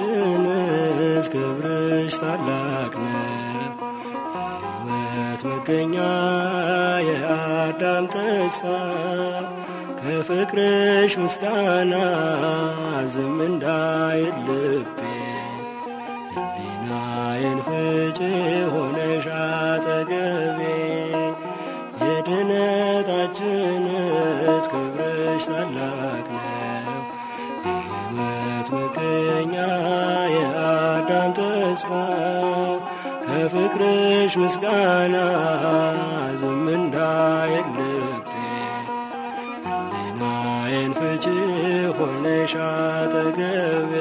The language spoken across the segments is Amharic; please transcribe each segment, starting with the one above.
የድነታችንስ ክብርሽ ታላቅ ነው። ሕይወት መገኛ የአዳም ተስፋ ከፍቅርሽ ምስጋና ዝም እንዳይል ልቤ ሕሊናዬን ፍጪ ሆነሽ አጠገቤ የድነታችንስ ክብርሽ ታላቅ ነው። ሕይወት መገኛ የአዳም ተስፋ ከፍቅርሽ ምስጋና ዝም እንዳይል ልቤ ሕሊናዬን ፍቺ ሆነሽ አጠገቤ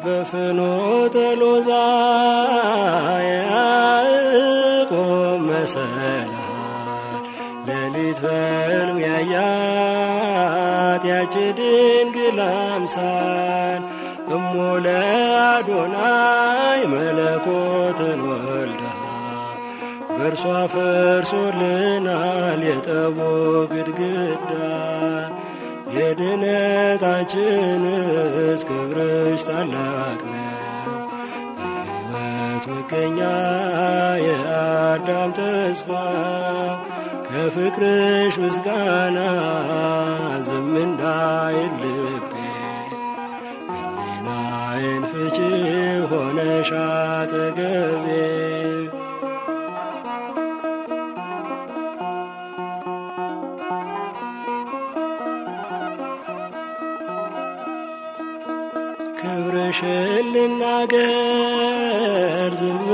በፍኖተ ሎዛ የያዕቆብ መሰላል ሌሊት በሕልም ያያት ያች ድንግል አምሳል እሞ ለአዶናይ መለኮትን ወልዳ በእርሷ ፈርሶልናል የጠቦ ግድግዳ የድነታችንስ ክብርሽ ታላቅ ነው። ሕይወት መገኛ የአዳም ተስፋ ከፍቅርሽ ምስጋና ዝም እንዳይል ልቤ ሕሊናዬን ፍቺ ሆነሽ አጠገቤ ክብርሽን ልናገር ዝም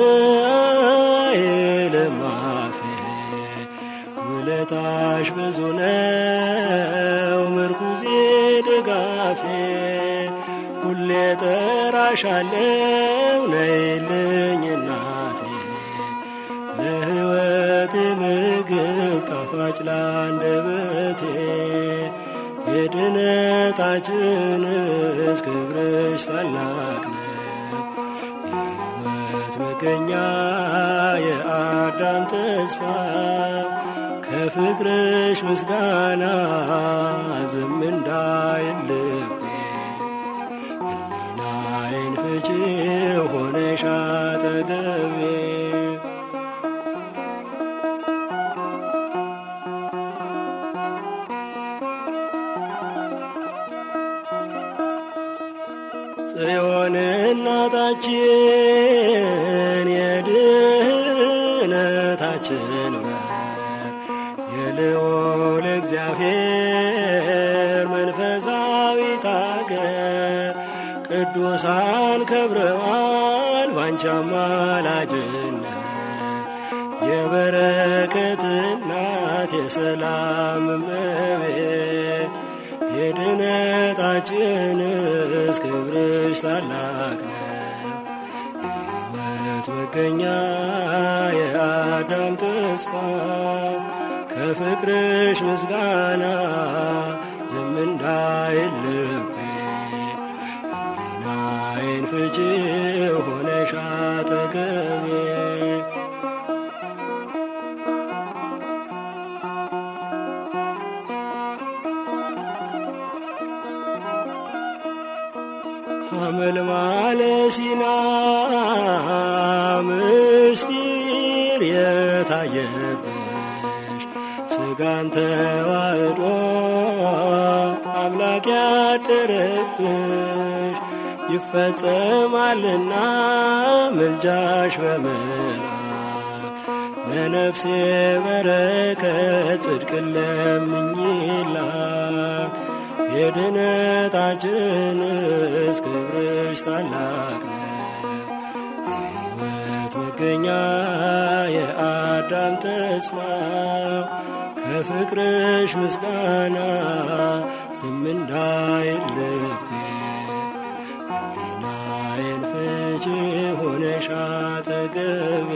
አይልም አፌ ውለታሽ ብዙ ነው ምርኩዜ ድጋፌ ሁሌ ጠራሻለው ነይልኝ እናቴ ለሕይወቴ ምግብ ጣፋጭ ላንደበቴ የድነታችንስ ክብርሽ ታላቅ ነው። ሕይወት መገኛ የአዳም ተስፋ ከፍቅርሽ ምስጋና ዝም እንዳይል ልቤ ሕሊናዬን ፍቺ ሆነሽ አጠገቤ ጽዮን እናታችን የድህነታችን በር የልዑል እግዚአብሔር መንፈሳዊት አገር ቅዱሳን ከብረዋል ባንቺ አማላጅነት የበረከት እናት የሰላም እመቤት የድነታችንስ ክብርሽ ታላቅ ነው። ሕይወት መገኛ የአዳም ተስፋ ከፍቅርሽ ምስጋና ዝም እንዳይል ልቤ ሕሊናዬን ፍቺ ሆነሽ አጠገቤ ሐመልማለ ሲና ምስጢር የታየብሽ ሥጋን ተዋህዶ አምላክ ያደረብሽ ይፈጸማልና ምልጃሽ በመላክ ለነፍሴ በረከት ጽድቅን ለምኝላት የድነታችንስ ክብርሽ ታላቅ ነው። ሕይወት መገኛ የአዳም ተስፋ ከፍቅርሽ ምስጋና ዝም እንዳይል ልቤ ሕሊናዬን ፍቺ ሆነሽ አጠገቤ